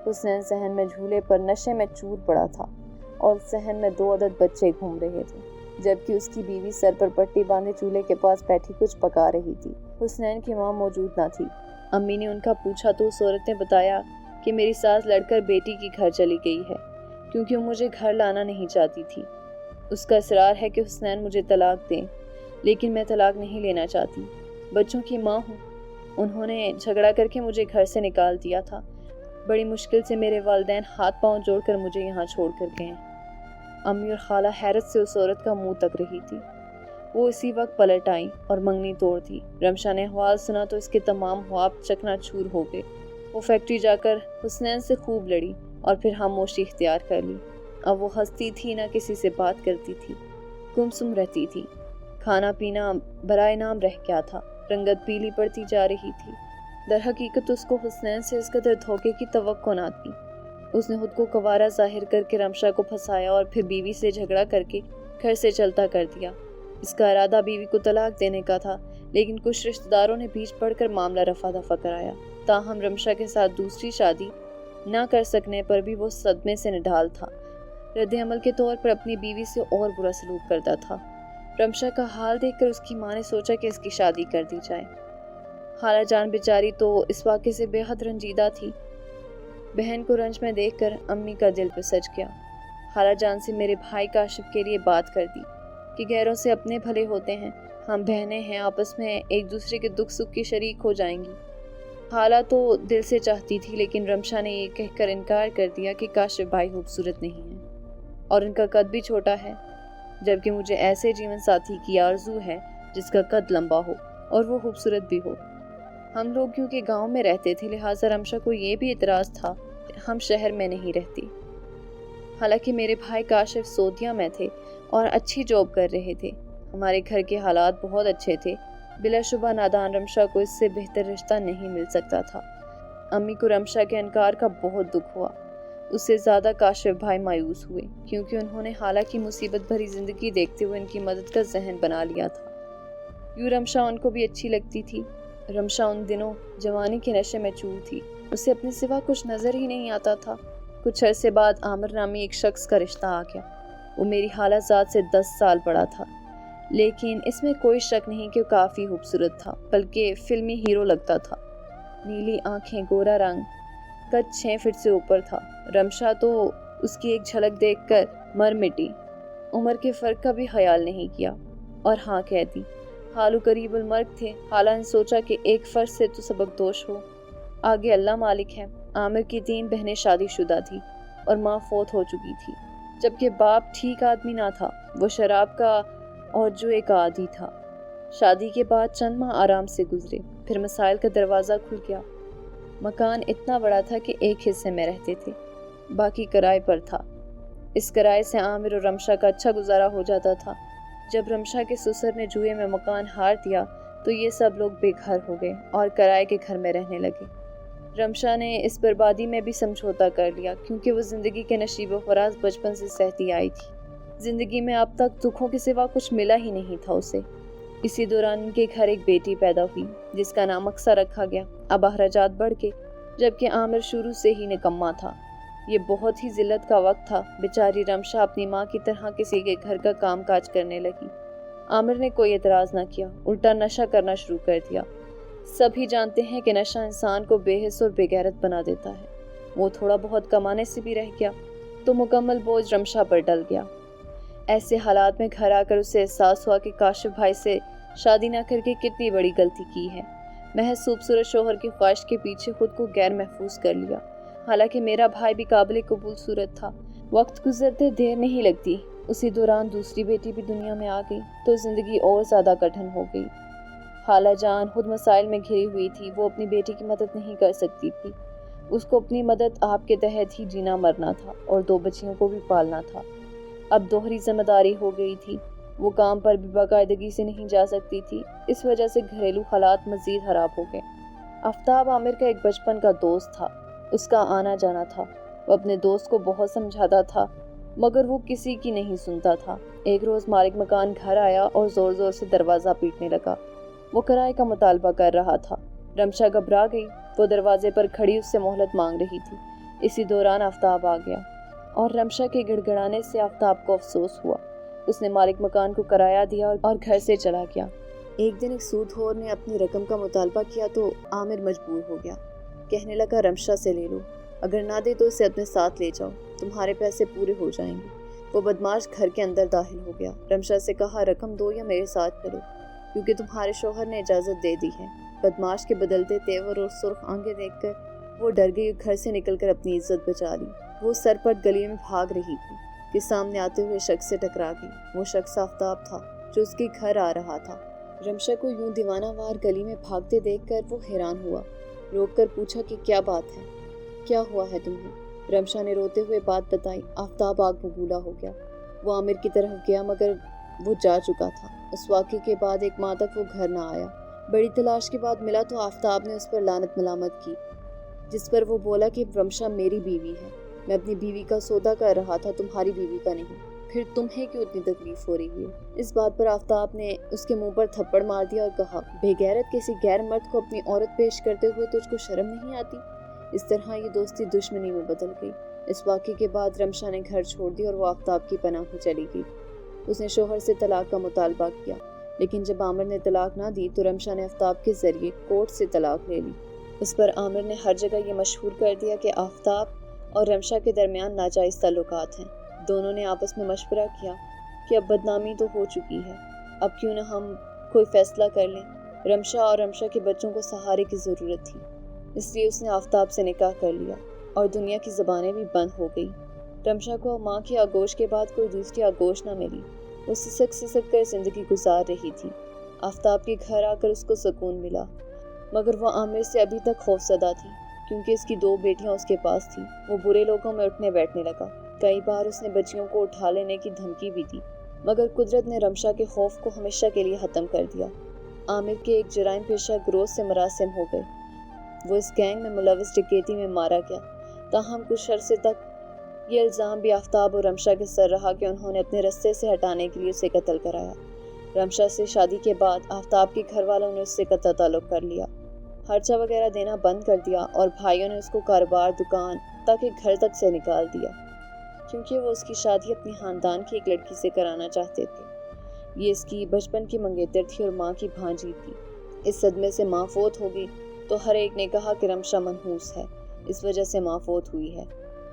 حسنین صحن میں جھولے پر نشے میں چور پڑا تھا اور صحن میں 2 عدد بچے گھوم رہے تھے، جبکہ اس کی بیوی سر پر پٹی باندھے چولہے کے پاس بیٹھی کچھ پکا رہی تھی۔ حسنین کی ماں موجود نہ تھی۔ امی نے ان کا پوچھا تو اس عورت نے بتایا کہ میری ساس لڑ کر بیٹی کی گھر چلی گئی ہے کیونکہ وہ مجھے گھر لانا نہیں چاہتی تھی۔ اس کا اصرار ہے کہ حسنین مجھے طلاق دیں، لیکن میں طلاق نہیں لینا چاہتی، بچوں کی ماں ہوں۔ انہوں نے جھگڑا کر کے مجھے گھر سے نکال دیا تھا۔ بڑی مشکل سے میرے والدین ہاتھ پاؤں جوڑ کر مجھے یہاں چھوڑ کر گئے۔ امی اور خالہ حیرت سے اس عورت کا منہ تک رہی تھی۔ وہ اسی وقت پلٹ آئیں اور منگنی توڑ دی۔ رمشا نے احوال سنا تو اس کے تمام خواب چکنا چور ہو گئے۔ وہ فیکٹری جا کر حسنین سے خوب لڑی اور پھر خاموشی اختیار کر لی۔ اب وہ ہنستی تھی، نہ کسی سے بات کرتی تھی، گمسم رہتی تھی۔ کھانا پینا برائے نام رہ گیا تھا، رنگت پیلی پڑتی جا رہی تھی۔ در حقیقت اس کو حسنین سے اس قدر دھوکے کی توقع نہ تھی۔ اس نے خود کو کنوارا ظاہر کر کے رمشا کو پھنسایا اور پھر بیوی سے جھگڑا کر کے گھر سے چلتا کر دیا۔ اس کا ارادہ بیوی کو طلاق دینے کا تھا، لیکن کچھ رشتہ داروں نے بیچ پڑ کر معاملہ رفع دفع کرایا۔ تاہم رمشا کے ساتھ دوسری شادی نہ کر سکنے پر بھی وہ صدمے سے نڈھال تھا۔ رد عمل کے طور پر اپنی بیوی سے اور برا سلوک کرتا تھا۔ رمشا کا حال دیکھ کر اس کی ماں نے سوچا کہ اس کی شادی کر دی جائے۔ خالہ جان بیچاری تو اس واقعے سے بے حد رنجیدہ تھی۔ بہن کو رنج میں دیکھ کر امی کا دل پسج گیا۔ خالہ جان سے میرے بھائی کاشف کے لیے بات کر دی کہ غیروں سے اپنے بھلے ہوتے ہیں، ہم بہنیں ہیں، آپس میں ایک دوسرے کے دکھ سکھ کی شریک ہو جائیں گی۔ خالہ تو دل سے چاہتی تھی، لیکن رمشا نے یہ کہہ کر انکار کر دیا کہ کاشف بھائی خوبصورت نہیں ہے اور ان کا قد بھی چھوٹا ہے، جبکہ مجھے ایسے جیون ساتھی کی آرزو ہے جس کا قد لمبا ہو اور وہ خوبصورت بھی ہو۔ ہم لوگ کیونکہ گاؤں میں رہتے تھے، لہٰذا رمشا کو یہ بھی اعتراض تھا کہ ہم شہر میں نہیں رہتی۔ حالانکہ میرے بھائی کاشف سعودیہ میں تھے اور اچھی جاب کر رہے تھے۔ ہمارے گھر کے حالات بہت اچھے تھے۔ بلا شبہ نادان رمشا کو اس سے بہتر رشتہ نہیں مل سکتا تھا۔ امی کو رمشا کے انکار کا بہت دکھ ہوا۔ اس سے زیادہ کاشف بھائی مایوس ہوئے، کیونکہ انہوں نے خالہ کی مصیبت بھری زندگی دیکھتے ہوئے ان کی مدد کا ذہن بنا لیا تھا۔ یوں رمشا ان کو بھی اچھی لگتی تھی۔ رمشا ان دنوں جوانی کے نشے میں چور تھی۔ اسے اپنے سوا کچھ نظر ہی نہیں آتا تھا۔ کچھ عرصے بعد عامر نامی ایک شخص کا رشتہ آ گیا۔ وہ میری خالہ زاد سے 10 سال بڑا تھا، لیکن اس میں کوئی شک نہیں کہ وہ کافی خوبصورت تھا، بلکہ فلمی ہیرو لگتا تھا۔ نیلی آنکھیں، گورا رنگ، قد 6 فٹ سے اوپر تھا۔ رمشا تو اس کی ایک جھلک دیکھ کر مر مٹی۔ عمر کے فرق کا بھی خیال نہیں کیا اور ہاں کہہ دی۔ خالو قریب المرگ تھے۔ خالہ نے سوچا کہ ایک فرد سے تو سبق دوش ہو، آگے اللہ مالک ہے۔ عامر کی 3 بہنیں شادی شدہ تھی اور ماں فوت ہو چکی تھی، جبکہ باپ ٹھیک آدمی نہ تھا، وہ شراب کا اور جوئے کا عادی تھا۔ شادی کے بعد چند ماہ آرام سے گزرے، پھر مسائل کا دروازہ کھل گیا۔ مکان اتنا بڑا تھا کہ ایک حصے میں رہتے تھے، باقی کرائے پر تھا۔ اس کرائے سے عامر اور رمشا کا اچھا گزارا ہو جاتا تھا۔ جب رمشا کے سسر نے جوئے میں مکان ہار دیا تو یہ سب لوگ بے گھر ہو گئے اور کرائے کے گھر میں رہنے لگے۔ رمشا نے اس بربادی میں بھی سمجھوتا کر لیا، کیونکہ وہ زندگی کے نشیب و فراز بچپن سے سہتی آئی تھی۔ زندگی میں اب تک دکھوں کے سوا کچھ ملا ہی نہیں تھا اسے۔ اسی دوران ان کے گھر ایک بیٹی پیدا ہوئی جس کا نام اقصیٰ رکھا گیا۔ اب اخراجات بڑھ گئے، جبکہ عامر شروع سے ہی نکما تھا۔ یہ بہت ہی ذلت کا وقت تھا۔ بیچاری رمشا اپنی ماں کی طرح کسی کے گھر کا کام کاج کرنے لگی۔ عامر نے کوئی اعتراض نہ کیا، الٹا نشہ کرنا شروع کر دیا۔ سبھی جانتے ہیں کہ نشہ انسان کو بے حس اور بے غیرت بنا دیتا ہے۔ وہ تھوڑا بہت کمانے سے بھی رہ گیا تو مکمل بوجھ رمشا پر ڈل گیا۔ ایسے حالات میں گھر آ کر اسے احساس ہوا کہ کاشف بھائی سے شادی نہ کر کے کتنی بڑی غلطی کی ہے۔ محض خوبصورت شوہر کی خواہش کے پیچھے خود کو غیر محفوظ کر لیا۔ حالانکہ میرا بھائی بھی قابل قبول صورت تھا۔ وقت گزرتے دیر نہیں لگتی، اسی دوران دوسری بیٹی بھی دنیا میں آ گئی تو زندگی اور زیادہ کٹھن ہو گئی۔ خالہ جان خود مسائل میں گھری ہوئی تھی۔ وہ اپنی بیٹی کی مدد نہیں کر سکتی تھی۔ اس کو اپنی مدد آپ کے تحت ہی جینا مرنا تھا اور 2 بچیوں کو بھی پالنا تھا۔ اب دوہری ذمہ داری ہو گئی تھی۔ وہ کام پر بھی باقاعدگی سے نہیں جا سکتی تھی۔ اس وجہ سے گھریلو حالات مزید خراب ہو گئے۔ آفتاب عامر کا ایک بچپن کا دوست تھا۔ اس کا آنا جانا تھا۔ وہ اپنے دوست کو بہت سمجھاتا تھا، مگر وہ کسی کی نہیں سنتا تھا۔ ایک روز مالک مکان گھر آیا اور زور زور سے دروازہ پیٹنے لگا۔ وہ کرائے کا مطالبہ کر رہا تھا۔ رمشا گھبرا گئی۔ وہ دروازے پر کھڑی اس سے مہلت مانگ رہی تھی۔ इसी दौरान आफताब आ गया और रमशा के गिड़गिड़ाने से आफताब को अफसोस हुआ। उसने मालिक मकान को किराया दिया और घर से चला गया। एक दिन एक सूदखोर ने अपनी रकम का मुतालबा किया तो आमिर मजबूर हो गया। कहने लगा, रमशा से ले लो, अगर ना दे तो इसे अपने साथ ले जाओ, तुम्हारे पैसे पूरे हो जाएंगे। वो बदमाश घर के अंदर दाखिल हो गया। रमशा से कहा, रकम दो या मेरे साथ चलो, क्योंकि तुम्हारे शौहर ने इजाज़त दे दी है। बदमाश के बदलते तेवर और सुर्ख आंखें देखकर वो डर गई, घर से निकलकर अपनी इज्जत बचा ली। वो सरपट गली में भाग रही थी कि सामने आते हुए शख्स से टकरा गई। वो शख्स आफताब था जो उसके घर आ रहा था। रमशा को यूं दीवानावार गली में भागते देखकर वो हैरान हुआ। रोक कर पूछा कि क्या बात है, क्या हुआ है तुम्हें? रमशा ने रोते हुए बात बताई। आफताब आग बबूला हो गया। वो आमिर की तरफ गया मगर वो जा चुका था। उस वाक़े के बाद एक माह तक वो घर ना आया। बड़ी तलाश के बाद मिला तो आफताब ने उस पर लानत मलामत की, जिस पर वो बोला कि रमशा मेरी बीवी है, मैं अपनी बीवी का सौदा कर रहा था, तुम्हारी बीवी का नहीं। फिर तुम्हें क्यों इतनी तकलीफ हो रही है? इस बात पर आफताब ने उसके मुंह पर थप्पड़ मार दिया और कहा, बेगैरत किसी गैर मर्द को अपनी औरत पेश करते हुए तुझको शर्म नहीं आती? इस तरह ये दोस्ती दुश्मनी में बदल गई। इस वाक़े के बाद रमशा ने घर छोड़ दी और वो आफताब की पनाह में चली गई। उसने शोहर से तलाक का मुतालबा किया, लेकिन जब आमिर ने तलाक ना दी तो रमशा ने आफताब के ज़रिए कोर्ट से तलाक ले ली। उस पर आमिर ने हर जगह ये मशहूर कर दिया कि आफताब और रमशा के दरमियान नाजायज़ ताल्लुकात हैं। दोनों ने आपस में मशवरा किया कि अब बदनामी तो हो चुकी है, अब क्यों न हम कोई फ़ैसला कर लें। रमशा और रमशा के बच्चों को सहारे की ज़रूरत थी, इसलिए उसने आफताब से निकाह कर लिया और दुनिया की ज़बानें भी बंद हो गई। रमशा को माँ की आगोश के बाद कोई दूसरी आगोश न मिली। वो सिसक सिसक कर ज़िंदगी गुजार रही थी। आफताब के घर आकर उसको सुकून मिला, मगर वो आमिर से अभी तक खौफज़दा थी, क्योंकि उसकी 2 बेटियां उसके पास थी। वो बुरे लोगों में उठने बैठने लगा। कई बार उसने बच्चियों को उठा लेने की धमकी भी दी, मगर कुदरत ने रमशा के खौफ को हमेशा के लिए ख़त्म कर दिया। आमिर के एक जराइम पेशा गिरोह से मरासिम हो गए। वो इस गैंग में मुलविस डकैती में मारा गया। ताहम कुछ अरसे तक ये इल्ज़ाम भी आफताब और रमशा के सर रहा कि उन्होंने अपने रास्ते से हटाने के लिए उसे कत्ल कराया। रमशा से शादी के बाद आफताब के घर वालों ने उससे कत्ल ताल्लुक़ कर लिया, खर्चा वगैरह देना बंद कर दिया और भाइयों ने उसको कारोबार, दुकान ताकि घर तक से निकाल दिया, क्योंकि वो उसकी शादी अपने ख़ानदान की एक लड़की से कराना चाहते थे। ये इसकी बचपन की मंगेतर थी और माँ की भांजी थी। इस सदमे से माँ फौत हो गई तो हर एक ने कहा कि रमशा मनहूस है, इस वजह से माँ फौत हुई है।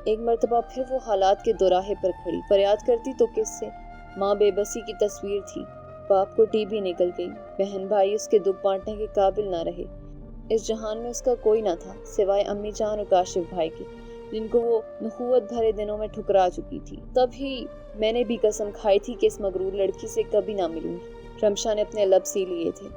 एक मर्तबा फिर वो हालात के दोराहे पर खड़ी, फरियाद करती तो किससे? माँ बेबसी की तस्वीर थी। बाप को टीबी निकल गई, बहन भाई उसके दुख बांटने के काबिल ना रहे। इस जहान में उसका कोई ना था सिवाय अम्मी जान और काशिफ भाई के, जिनको वो नखुवत भरे दिनों में ठुकरा चुकी थी। तभी मैंने भी कसम खाई थी कि इस मगरूर लड़की से कभी ना मिलूंगी। रमशा ने अपने लब सी लिए थे,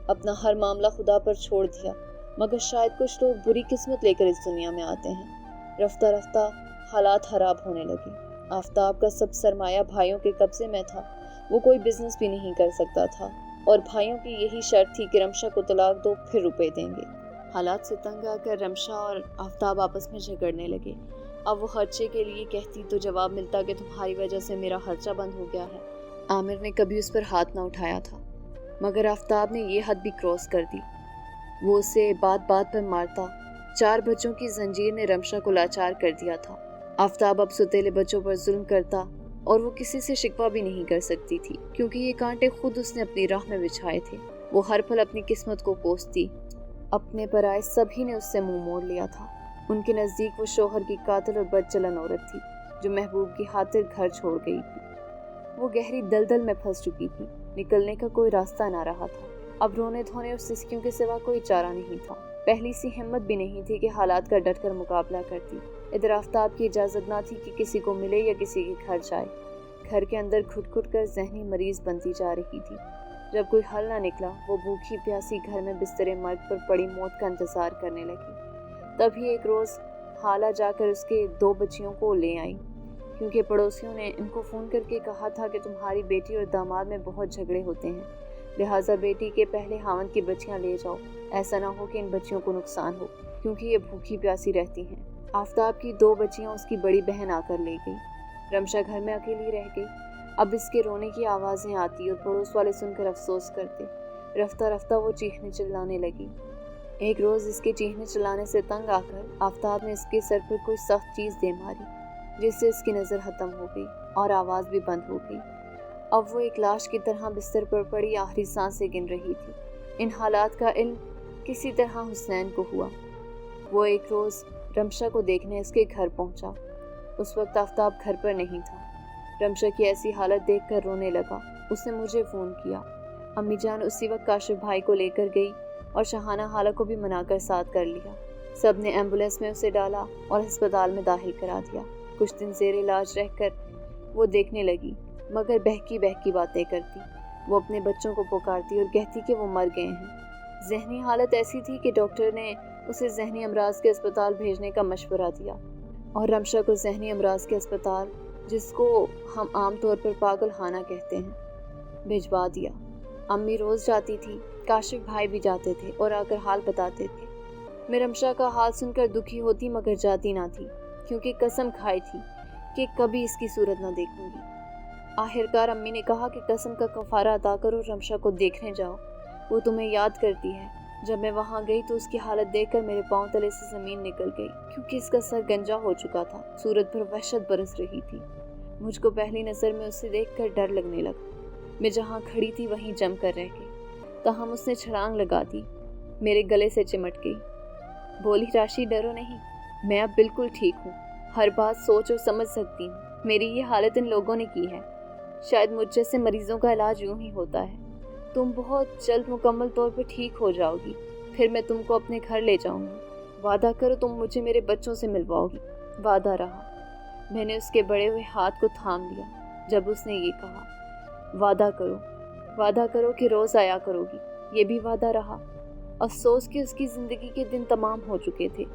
अपना हर मामला खुदा पर छोड़ दिया, मगर शायद कुछ लोग बुरी किस्मत लेकर इस दुनिया में आते हैं। रफ्ता रफ्ता हालात खराब होने लगे। आफताब का सब सरमाया भाइयों के कब्जे में था। वो कोई बिजनेस भी नहीं कर सकता था और भाइयों की यही शर्त थी कि रमशा को तलाक दो फिर रुपए देंगे। हालात से तंग आकर रमशा और आफताब आपस में झगड़ने लगे। अब वो खर्चे के लिए कहती तो जवाब मिलता कि तुम्हारी वजह से मेरा खर्चा बंद हो गया है। आमिर ने कभी उस पर हाथ ना उठाया था, मगर आफताब ने ये हद भी क्रॉस कर दी। वो उसे बात बात पर मारता। 4 बच्चों की जंजीर ने रमशा को लाचार कर दिया था। आफताब अब सुतेले बच्चों पर जुल्म करता और वो किसी से शिकवा भी नहीं कर सकती थी, क्योंकि ये कांटे खुद उसने अपनी राह में बिछाए थे। वो हर पल अपनी किस्मत को कोसती। अपने पराए सभी ने उससे मुंह मोड़ लिया था। उनके नज़दीक वो शोहर की कातिल और बदचलन औरत थी जो महबूब की खातिर घर छोड़ गई थी। वो गहरी दलदल में फंस चुकी थी, निकलने का कोई रास्ता ना रहा था। अब रोने धोने और सिसकियों के सिवा कोई चारा नहीं था। पहली सी हिम्मत भी नहीं थी कि हालात का डट कर मुकाबला करती। इधर आफताब की इजाज़त ना थी कि किसी को मिले या किसी के घर जाए। घर के अंदर घुट घुट कर जहनी मरीज बनती जा रही थी। जब कोई हल ना निकला, वो भूखी प्यासी घर में बिस्तरे मर्द पर पड़ी मौत का इंतजार करने लगी। तभी एक रोज़ हाला जाकर उसके 2 बच्चियों को ले आई, क्योंकि पड़ोसियों ने इनको फ़ोन करके कहा था कि तुम्हारी बेटी और दामाद में बहुत झगड़े होते हैं, लिहाजा बेटी के पहले हावंद की बच्चियां ले जाओ। ऐसा ना हो कि इन बच्चियों को नुकसान हो, क्योंकि ये भूखी प्यासी रहती हैं। आफताब की 2 बच्चियां उसकी बड़ी बहन आकर ले गई। रमशा घर में अकेली रह गई। अब इसके रोने की आवाज़ें आती और पड़ोस वाले सुनकर अफसोस करते। रफ्ता रफ्ता वो चीखने चिल्लाने लगी। एक रोज़ इसके चीखने चिल्लाने से तंग आकर आफताब ने इसके सर पर कोई सख्त चीज़ दे मारी, जिससे इसकी नज़र ख़त्म हो गई और आवाज़ भी बंद हो गई। अब वो एक लाश की तरह बिस्तर पर पड़ी आखिरी सांसें गिन रही थी। इन हालात का इल्म किसी तरह हुसनैन को हुआ। वो एक रोज़ रमशा को देखने इसके घर पहुंचा। उस वक्त आफताब घर पर नहीं था। रमशा की ऐसी हालत देखकर रोने लगा। उसने मुझे फ़ोन किया। अम्मी जान उसी वक्त काशिफ भाई को लेकर गई और शहाना हाला को भी मनाकर साथ कर लिया। सब ने एम्बुलेंस में उसे डाला और अस्पताल में दाखिल करा दिया। कुछ दिन ज़ेर इलाज रहकर वो देखने लगी, मगर बहकी बहकी बातें करती। वो अपने बच्चों को पुकारती और कहती कि वो मर गए हैं। ज़हनी हालत ऐसी थी कि डॉक्टर ने उसे ज़हनी अमराज के अस्पताल भेजने का मशवरा दिया और रमशा को ज़हनी अमराज के अस्पताल, जिसको हम आम तौर पर पागल खाना कहते हैं, भिजवा दिया। अम्मी रोज़ जाती थी, काशिफ भाई भी जाते थे और आकर हाल बताते थे। मैं रमशा का हाल सुनकर दुखी होती मगर जाती ना थी, क्योंकि कसम खाई थी कि कभी इसकी सूरत ना देखूंगी। आखिरकार अम्मी ने कहा कि कसम का कफारा अदा करो, रमशा को देखने जाओ, वो तुम्हें याद करती है। जब मैं वहाँ गई तो उसकी हालत देखकर मेरे पाँव तले से ज़मीन निकल गई, क्योंकि इसका सर गंजा हो चुका था। सूरत पर वहशत बरस रही थी। मुझको पहली नज़र में उसे देखकर डर लगने लगा। मैं जहाँ खड़ी थी वहीं जम कर रह गई। ताहम उसने छलांग लगा दी, मेरे गले से चिमट गई। बोली, राशि डरो नहीं, मैं अब बिल्कुल ठीक हूँ। हर बात सोच और समझ सकती हूँ। मेरी ये हालत इन लोगों ने की है। शायद मुझ जैसे मरीजों का इलाज यूं ही होता है। तुम बहुत जल्द मुकम्मल तौर पर ठीक हो जाओगी, फिर मैं तुमको अपने घर ले जाऊंगी। वादा करो तुम मुझे मेरे बच्चों से मिलवाओगी। वादा रहा। मैंने उसके बड़े हुए हाथ को थाम लिया जब उसने ये कहा, वादा करो कि रोज़ आया करोगी। ये भी वादा रहा। अफसोस कि उसकी ज़िंदगी के दिन तमाम हो चुके थे।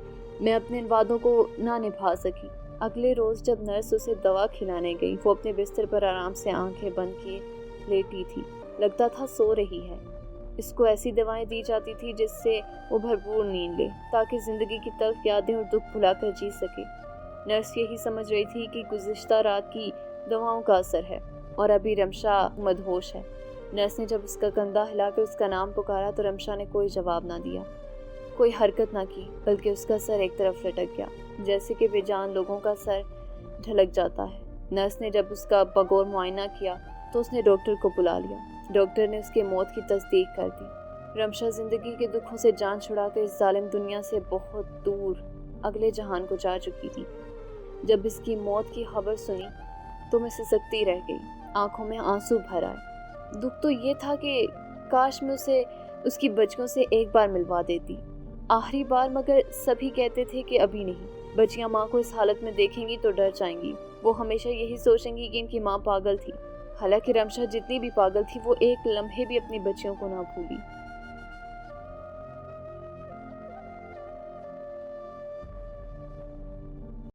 मैं अपने इन वादों को ना निभा सकी। अगले रोज़ जब नर्स उसे दवा खिलाने गई, वो अपने बिस्तर पर आराम से आंखें बंद किए लेटी थी। लगता था सो रही है। इसको ऐसी दवाएं दी जाती थी जिससे वो भरपूर नींद ले, ताकि ज़िंदगी की तल्ख यादें और दुख भुलाकर जी सके। नर्स यही समझ रही थी कि गुज़िश्ता रात की दवाओं का असर है और अभी रमशा मदहोश है। नर्स ने जब उसका कंधा हिलाकर उसका नाम पुकारा तो रमशा ने कोई जवाब ना दिया, कोई हरकत ना की, बल्कि उसका सर एक तरफ लटक गया, जैसे कि बेजान लोगों का सर ढलक जाता है। नर्स ने जब उसका बगौर मुआयना किया तो उसने डॉक्टर को बुला लिया। डॉक्टर ने उसके मौत की तस्दीक कर दी। रमशा ज़िंदगी के दुखों से जान छुड़ाकर इस जालिम दुनिया से बहुत दूर अगले जहान को जा चुकी थी। जब इसकी मौत की खबर सुनी तो मैं सिसकती रह गई, आंखों में आंसू भर आए। दुख तो ये था कि काश मैं उसे उसकी बच्चियों से एक बार मिलवा देती, आखिरी बार, मगर सभी कहते थे कि अभी नहीं। बच्चियां माँ को इस हालत में देखेंगी तो डर जाएंगी। वो हमेशा यही सोचेंगी कि इनकी माँ पागल थी। हालांकि रमशा जितनी भी पागल थी, वो एक लम्हे भी अपनी बच्चियों को ना भूली।